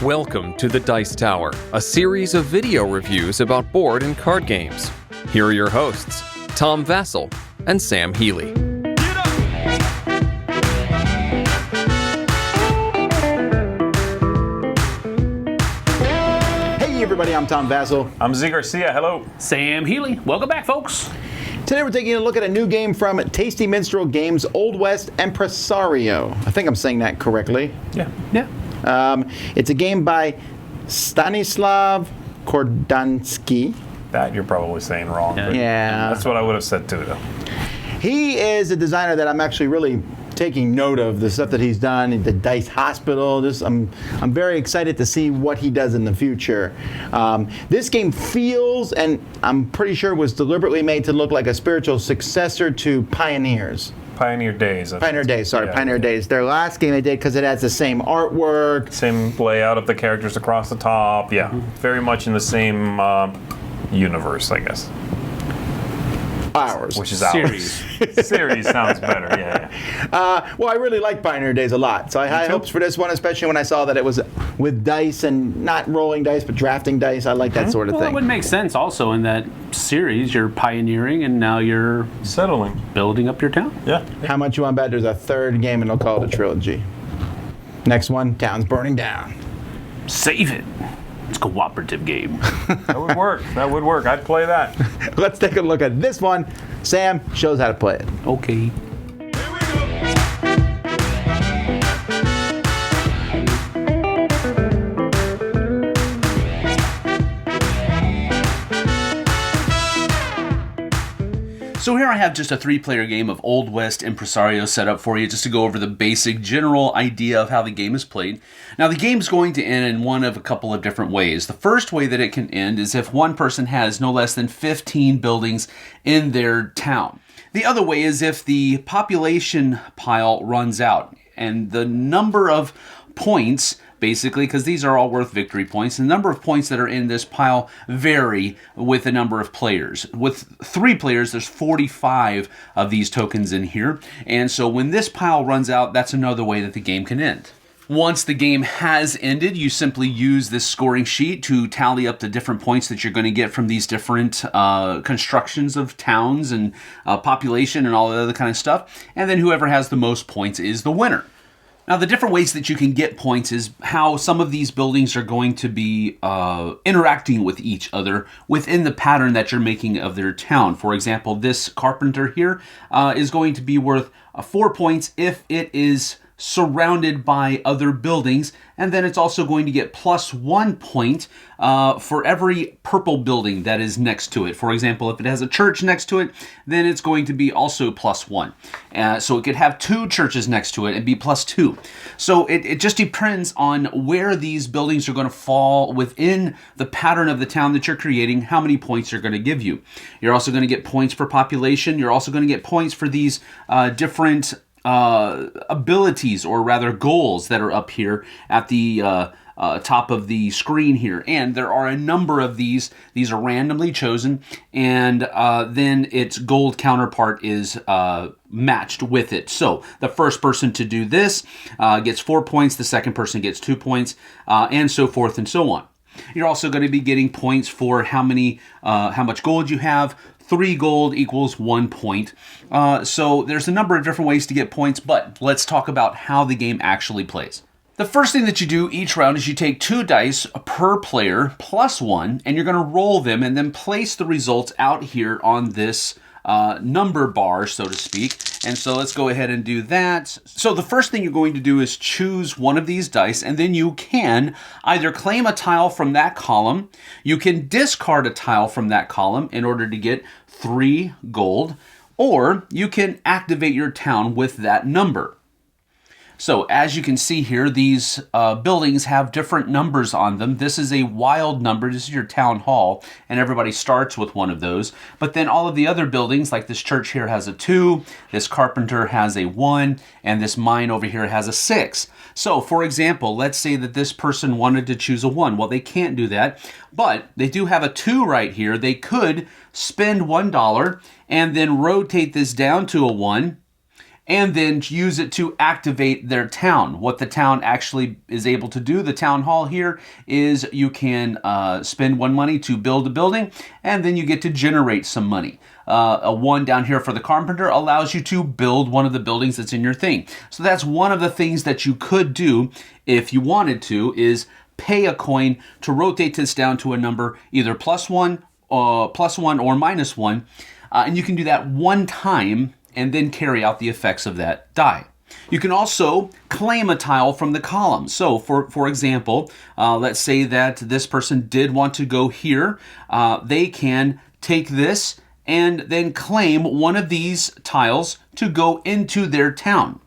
Welcome to the Dice Tower, a series of video reviews about board and card games. Here are your hosts, Tom Vassell and Sam Healy. Hey everybody, I'm Tom Vassell. I'm Z Garcia, hello. Sam Healy, welcome back folks. Today we're taking a look at a new game from Tasty Minstrel Games, Old West Empresario. I think I'm saying that correctly. Yeah. It's a game by Stanislav Kordonskiy. That you're probably saying wrong. Yeah. That's what I would have said too, though. He is a designer that I'm actually really taking note of, the stuff that he's done, the Dice Hospital. I'm very excited to see what he does in the future. This game feels, and I'm pretty sure was deliberately made to look like a spiritual successor to Pioneers. Pioneer Days. Pioneer Days. Their last game they did because it has the same artwork. Same layout of the characters across the top. Yeah, very much in the same universe, I guess. Ours. Which is ours. Series sounds better, yeah. Well, I really like Pioneer Days a lot, so I had hopes for this one, especially when I saw that it was with dice and not rolling dice, but drafting dice. I like that sort of Well, thing. it would make sense also in that series. You're pioneering and now you're Settling. building up your town. Yeah. How much you want to bet there's a third game and they'll call it a trilogy? Next one, Town's Burning Down. Save it. It's a cooperative game. That would work. I'd play that. Let's take a look at this one. Sam shows how to play it. Okay. So here I have just a 3-player game of Old West Empresario set up for you just to go over the basic general idea of how the game is played. Now the game's going to end in one of a couple of different ways. The first way that it can end is if one person has no less than 15 buildings in their town. The other way is if the population pile runs out and the number of points, basically, because these are all worth victory points. The number of points that are in this pile vary with the number of players. With 3 players, there's 45 of these tokens in here. And so when this pile runs out, that's another way that the game can end. Once the game has ended, you simply use this scoring sheet to tally up the different points that you're going to get from these different constructions of towns and population and all that other kind of stuff. And then whoever has the most points is the winner. Now, the different ways that you can get points is how some of these buildings are going to be interacting with each other within the pattern that you're making of their town. For example, this carpenter here is going to be worth 4 points if it is surrounded by other buildings, and then it's also going to get plus 1 point for every purple building that is next to it. For example, if it has a church next to it, then it's going to be also plus 1. So it could have 2 churches next to it and be plus 2. So it just depends on where these buildings are going to fall within the pattern of the town that you're creating, how many points they're going to give you. You're also going to get points for population. You're also going to get points for these different abilities, or rather goals, that are up here at the top of the screen here. And there are a number of these. These are randomly chosen, and then its gold counterpart is matched with it. So the first person to do this gets 4 points, the second person gets 2 points, and so forth and so on. You're also going to be getting points for how much gold you have. 3 gold equals 1 point. So there's a number of different ways to get points, but let's talk about how the game actually plays. The first thing that you do each round is you take 2 dice per player plus 1, and you're going to roll them and then place the results out here on this number bar, so to speak. And so let's go ahead and do that. So the first thing you're going to do is choose one of these dice, and then you can either claim a tile from that column, you can discard a tile from that column in order to get 3 gold, or you can activate your town with that number. So as you can see here, these buildings have different numbers on them. This is a wild number. This is your town hall, and everybody starts with one of those. But then all of the other buildings, like this church here has a 2, this carpenter has a 1, and this mine over here has a 6. So for example, let's say that this person wanted to choose a 1. Well, they can't do that, but they do have a 2 right here. They could spend $1 and then rotate this down to a 1, and then use it to activate their town. What the town actually is able to do, the town hall here, is you can spend 1 money to build a building, and then you get to generate some money. A 1 down here for the carpenter allows you to build one of the buildings that's in your thing. So that's one of the things that you could do if you wanted to, is pay a coin to rotate this down to a number either +1 or -1. And you can do that 1 time and then carry out the effects of that die. You can also claim a tile from the column. So for example, let's say that this person did want to go here. They can take this and then claim one of these tiles to go into their town.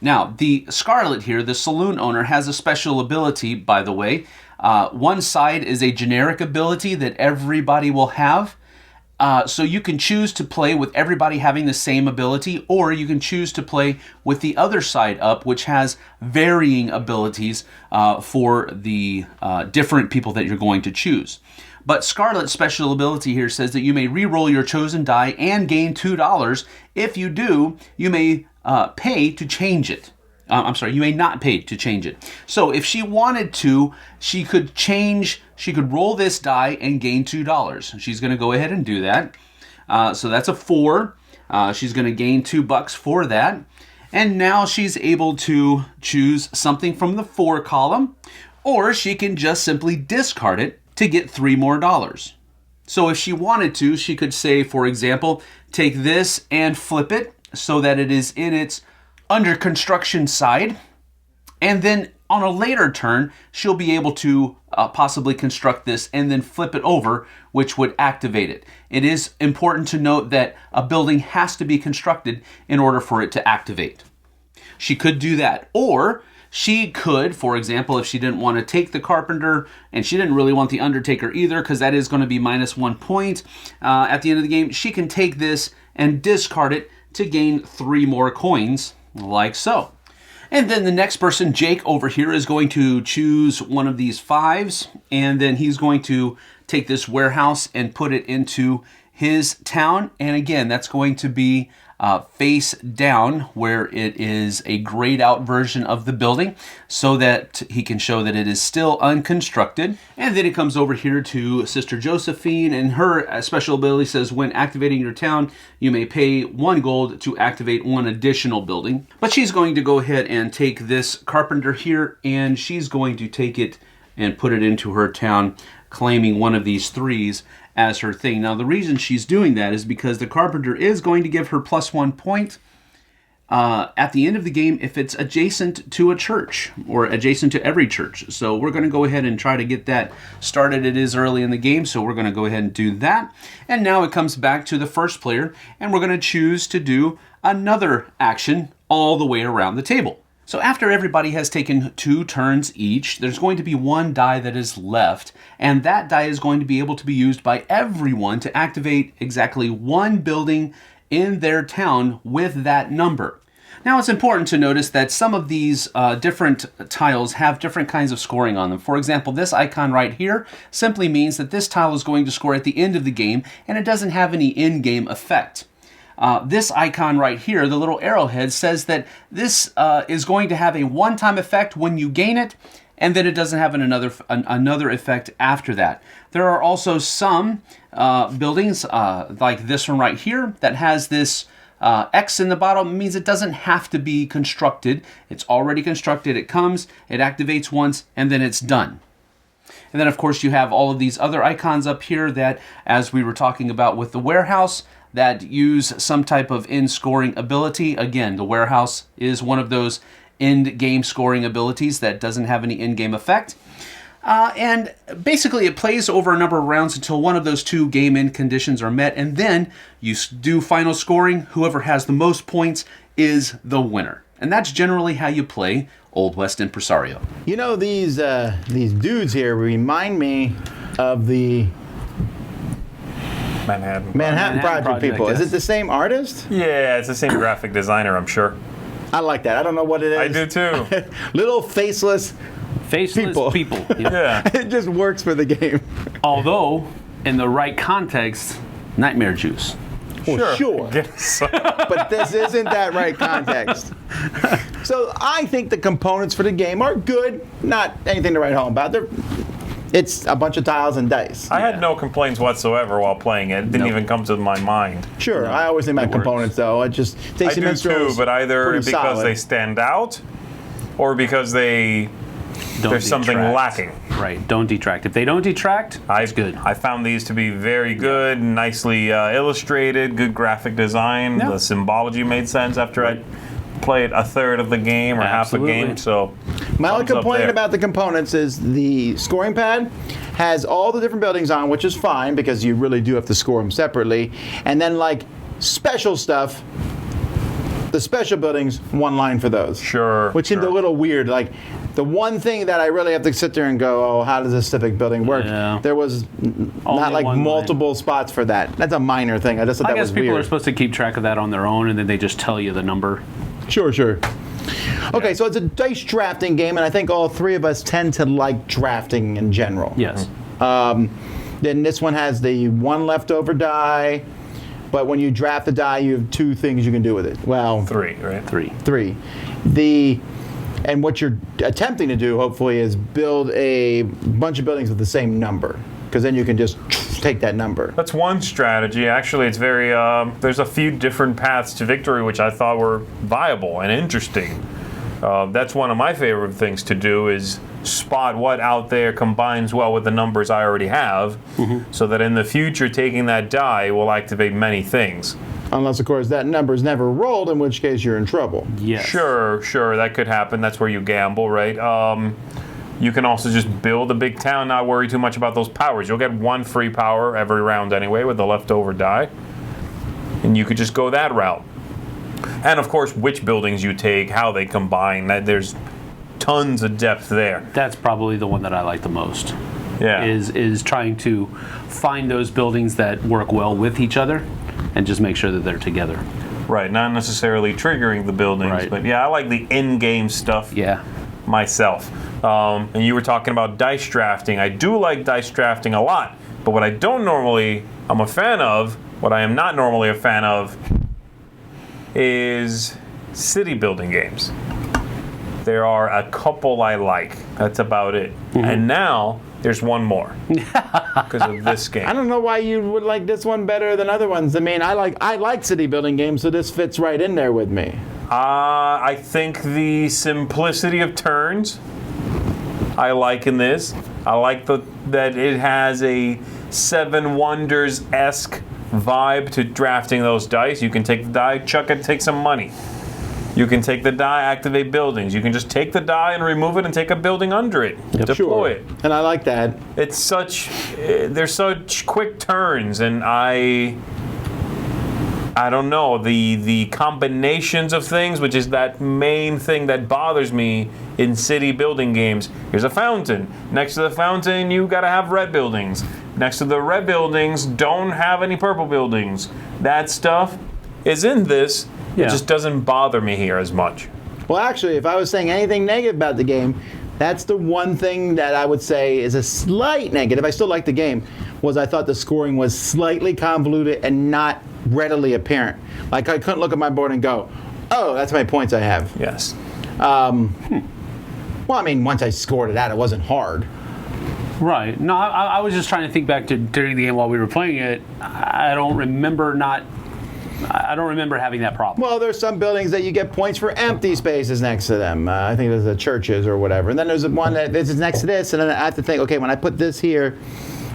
Now, the Scarlet here, the saloon owner, has a special ability, by the way. One side is a generic ability that everybody will have. So you can choose to play with everybody having the same ability, or you can choose to play with the other side up, which has varying abilities for the different people that you're going to choose. But Scarlet's special ability here says that you may re-roll your chosen die and gain $2. If you do, you may pay to change it. You may not pay to change it. So if she wanted to, she could roll this die and gain $2. She's going to go ahead and do that. So that's a 4. She's going to gain $2 for that. And now she's able to choose something from the 4 column, or she can just simply discard it to get $3 more. So if she wanted to, she could say, for example, take this and flip it so that it is in its under construction side, and then on a later turn she'll be able to possibly construct this and then flip it over, which would activate it. It is important to note that a building has to be constructed in order for it to activate. She could do that, or she could, for example, if she didn't want to take the carpenter and she didn't really want the undertaker either, because that is going to be -1 point at the end of the game, she can take this and discard it to gain 3 more coins, like so. And then the next person, Jake over here, is going to choose one of these 5s, and then he's going to take this warehouse and put it into his town. And again, that's going to be face down, where it is a grayed out version of the building, so that he can show that it is still unconstructed. And then it comes over here to Sister Josephine, and her special ability says when activating your town, you may pay 1 gold to activate 1 additional building. But she's going to go ahead and take this carpenter here, and she's going to take it and put it into her town, claiming one of these 3s as her thing. Now, the reason she's doing that is because the carpenter is going to give her +1 point at the end of the game if it's adjacent to a church, or adjacent to every church. So we're going to go ahead and try to get that started. It is early in the game, so we're going to go ahead and do that. And now it comes back to the first player, and we're going to choose to do another action all the way around the table. So after everybody has taken 2 turns each, there's going to be 1 die that is left, and that die is going to be able to be used by everyone to activate exactly 1 building in their town with that number. Now, it's important to notice that some of these different tiles have different kinds of scoring on them. For example, this icon right here simply means that this tile is going to score at the end of the game, and it doesn't have any in-game effect. This icon right here, the little arrowhead, says that this is going to have a one-time effect when you gain it, and then it doesn't have another effect after that. There are also some buildings, like this one right here, that has this X in the bottom. It means it doesn't have to be constructed. It's already constructed. It comes, it activates once, and then it's done. And then, of course, you have all of these other icons up here that, as we were talking about with the warehouse, that use some type of in-scoring ability. Again, the warehouse is one of those end-game scoring abilities that doesn't have any in-game effect. And basically, it plays over a number of rounds until one of those 2 game-end conditions are met, and then you do final scoring. Whoever has the most points is the winner. And that's generally how you play Old West Impresario. You know, these dudes here remind me of the Manhattan Project people. Is it the same artist? Yeah, it's the same graphic designer, I'm sure. I like that. I don't know what it is. I do too. Little faceless people. Yeah. It just works for the game. Although, in the right context, Nightmare Juice. Well, sure. Yes. But this isn't that right context. So I think the components for the game are good. Not anything to write home about. It's a bunch of tiles and dice. I had no complaints whatsoever while playing it. It didn't even come to my mind. Sure, I always think about components, though. It just I Tasty do Minstrel too, but either pretty because solid. they stand out or because there's something lacking. Right, don't detract. If they don't detract, it's good. I found these to be very good, nicely illustrated, good graphic design. Yeah. The symbology made sense after I played a third of the game or Absolutely. half a game. So My only thumbs up complaint there. about the components is the scoring pad has all the different buildings on, which is fine because you really do have to score them separately. And then, like, special stuff, the special buildings, one line for those. Sure. Which seemed a little weird. Like, the one thing that I really have to sit there and go, oh, how does this civic building work? Yeah. There was not like one multiple spots for that. That's a minor thing. I just thought I that guess was people weird. are supposed to keep track of that on their own, and then they just tell you the number. Sure. Okay, so it's a dice drafting game, and I think all three of us tend to like drafting in general. Yes. Then this one has the one leftover die, but when you draft the die, you have two things you can do with it. Well, 3, right? 3. three. And what you're attempting to do, hopefully, is build a bunch of buildings with the same number, because then you can just take that number. That's one strategy. Actually, it's very, there's a few different paths to victory which I thought were viable and interesting. That's one of my favorite things to do is spot what out there combines well with the numbers I already have, so that in the future taking that die will activate many things. Unless, of course, that number's never rolled, in which case you're in trouble. Yes. Sure, that could happen. That's where you gamble, right? You can also just build a big town, not worry too much about those powers. You'll get one free power every round anyway with the leftover die. And you could just go that route. And of course, which buildings you take, how they combine, there's tons of depth there. That's probably the one that I like the most. Yeah. Is trying to find those buildings that work well with each other and just make sure that they're together. Right, not necessarily triggering the buildings, Right. but yeah, I like the in-game stuff Yeah. myself. And you were talking about dice drafting. I do like dice drafting a lot, but what I am not normally a fan of, is city building games. There are a couple I like. That's about it. And now there's one more because of this game. I don't know why you would like this one better than other ones. I mean, I like city building games, so this fits right in there with me. I think the simplicity of turns I like in this. I like that it has a Seven Wonders-esque vibe to drafting those dice. You can take the die, chuck it, take some money. You can take the die, activate buildings. You can just take the die and remove it and take a building under it. Deploy it. And I like that. It's there's such quick turns, and I don't know, the combinations of things, which is that main thing that bothers me in city building games. Here's a fountain. Next to the fountain, you gotta have red buildings. Next to the red buildings, don't have any purple buildings. That stuff is in this. Yeah. It just doesn't bother me here as much. Well, actually, if I was saying anything negative about the game, that's the one thing that I would say is a slight negative. I still like the game. Was I thought the scoring was slightly convoluted and not readily apparent. Like I couldn't look at my board and go, "Oh, that's how many points I have." Yes. Well, I mean, once I scored it out, it wasn't hard. Right. No, I was just trying to think back to during the game while we were playing it. I don't remember having that problem. Well, there's some buildings that you get points for empty spaces next to them. I think there's the churches or whatever. And then there's one that is next to this, and then I have to think, okay, when I put this here,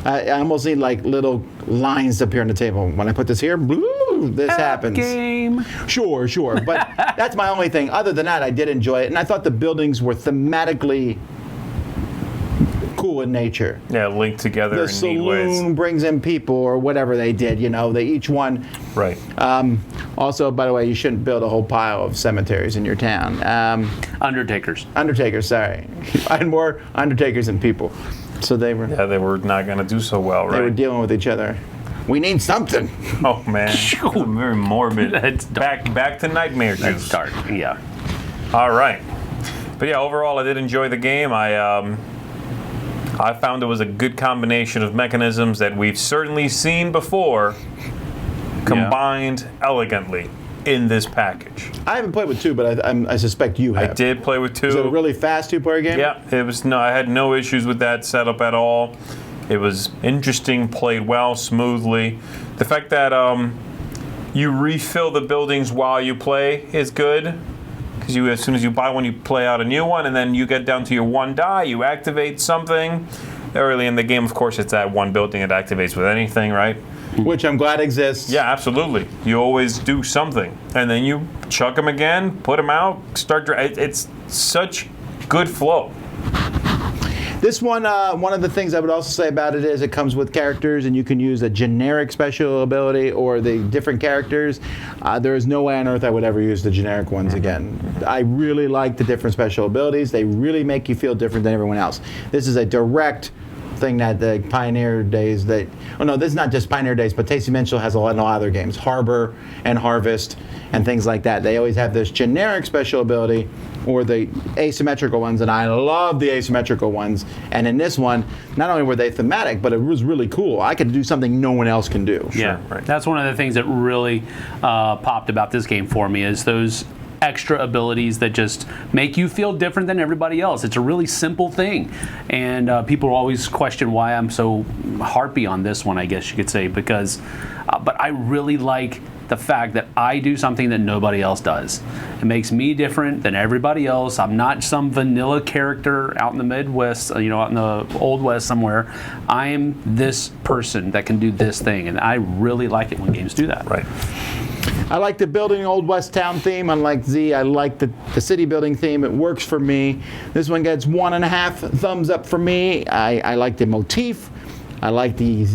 I almost need like little lines up here on the table. When I put this here, blue, this happens. Game. Sure. But that's my only thing. Other than that, I did enjoy it, and I thought the buildings were thematically cool in nature. Yeah, linked together The in neat ways. saloon brings in people, or whatever they did. You know, they each one. Right. Also, by the way, you shouldn't build a whole pile of cemeteries in your town. Undertakers. Undertakers, sorry. I had more undertakers than people, so they were Yeah, they were not going to do so well, right? they were dealing with each other. We need something. Oh man, I'm very morbid. That's dark. Back to nightmare juice. That's dark. Yeah. All right, but yeah, overall I did enjoy the game. I found it was a good combination of mechanisms that we've certainly seen before. combined elegantly in this package. I haven't played with 2, but I suspect you have. I did play with 2. Is it a really fast 2-player game? Yeah, it was. No, I had no issues with that setup at all. It was interesting, played well, smoothly. The fact that you refill the buildings while you play is good, because as soon as you buy one, you play out a new one, and then you get down to your 1 die, you activate something. Early in the game, of course, it's that one building that activates with anything, right? Which I'm glad exists. Yeah, absolutely. You always do something, and then you chuck them again, put them out, it's such good flow. This one of the things I would also say about it is it comes with characters, and you can use a generic special ability or the different characters. There is no way on earth I would ever use the generic ones again. I really like the different special abilities. They really make you feel different than everyone else. This is a direct thing that the Pioneer Days this is not just Pioneer Days, but Tasty Minstrel has a lot of other games, Harbor and Harvest and things like that. They always have this generic special ability or the asymmetrical ones, and I love the asymmetrical ones. And in this one, not only were they thematic, but it was really cool. I could do something no one else can do. Yeah, right. That's one of the things that really popped about this game for me is those extra abilities that just make you feel different than everybody else. It's a really simple thing, and people always question why I'm so harpy on this one, I guess you could say, because but I really like the fact that I do something that nobody else does. It makes me different than everybody else. I'm not some vanilla character out in the Midwest, out in the Old West somewhere. I am this person that can do this thing, and I really like it when games do that. Right. I like the building Old West town theme. Unlike Z, I like the city building theme. It works for me. This one gets 1.5 thumbs up for me. I like the motif. I like the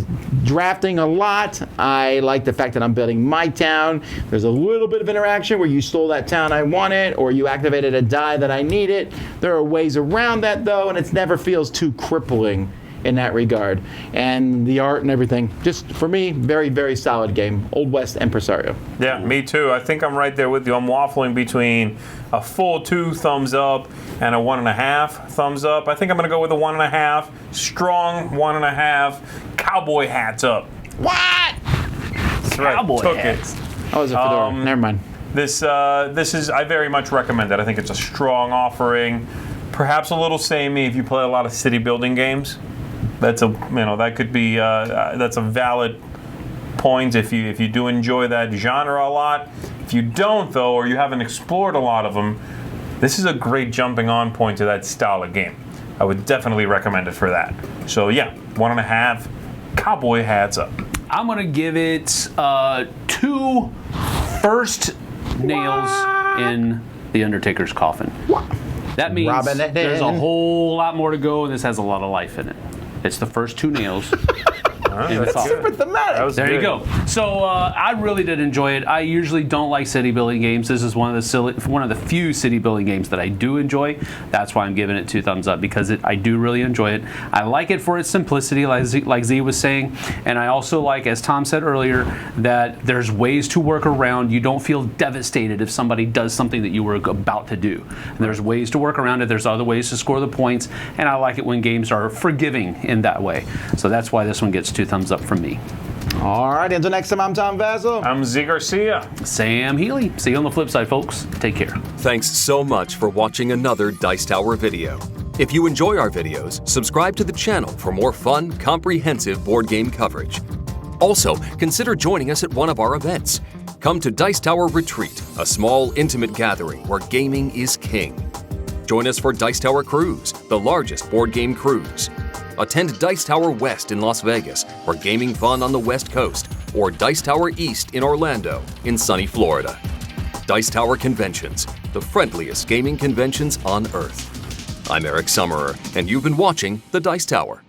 drafting a lot. I like the fact that I'm building my town. There's a little bit of interaction where you stole that town I wanted, or you activated a die that I needed. There are ways around that, though, and it never feels too crippling in that regard. And the art and everything, just for me, very, very solid game. Old West Empresario. Yeah, me too. I think I'm right there with you. I'm waffling between a full 2 thumbs up and a 1.5 thumbs up. I think I'm going to go with a 1.5. Strong 1.5. Cowboy hats up. What? That's right. Cowboy Took hats. it. Oh, it was a fedora. Never mind. This is, I very much recommend it. I think it's a strong offering. Perhaps a little samey if you play a lot of city building games. That's that could be that's a valid point if you do enjoy that genre a lot. If you don't, though, or you haven't explored a lot of them, this is a great jumping on point to that style of game. I would definitely recommend it for that. So yeah, 1.5 cowboy hats up. I'm gonna give it 2 first nails in the Undertaker's coffin. That means there's a whole lot more to go, and this has a lot of life in it. It's the first 2 nails. That's super thematic. There you go. So I really did enjoy it. I usually don't like city building games. This is one of the few city building games that I do enjoy. That's why I'm giving it 2 thumbs up, because I do really enjoy it. I like it for its simplicity, like Z was saying, and I also like, as Tom said earlier, that there's ways to work around. You don't feel devastated if somebody does something that you were about to do. And there's ways to work around it. There's other ways to score the points, and I like it when games are forgiving in that way. So that's why this one gets 2 thumbs up from me. All right, until next time, I'm Tom Vassell. I'm Z Garcia. Sam Healy. See you on the flip side, folks. Take care. Thanks so much for watching another Dice Tower video. If you enjoy our videos, subscribe to the channel for more fun, comprehensive board game coverage. Also, consider joining us at one of our events. Come to Dice Tower Retreat, a small, intimate gathering where gaming is king. Join us for Dice Tower Cruise, the largest board game cruise. Attend Dice Tower West in Las Vegas for gaming fun on the West Coast, or Dice Tower East in Orlando in sunny Florida. Dice Tower Conventions, the friendliest gaming conventions on Earth. I'm Eric Summerer, and you've been watching The Dice Tower.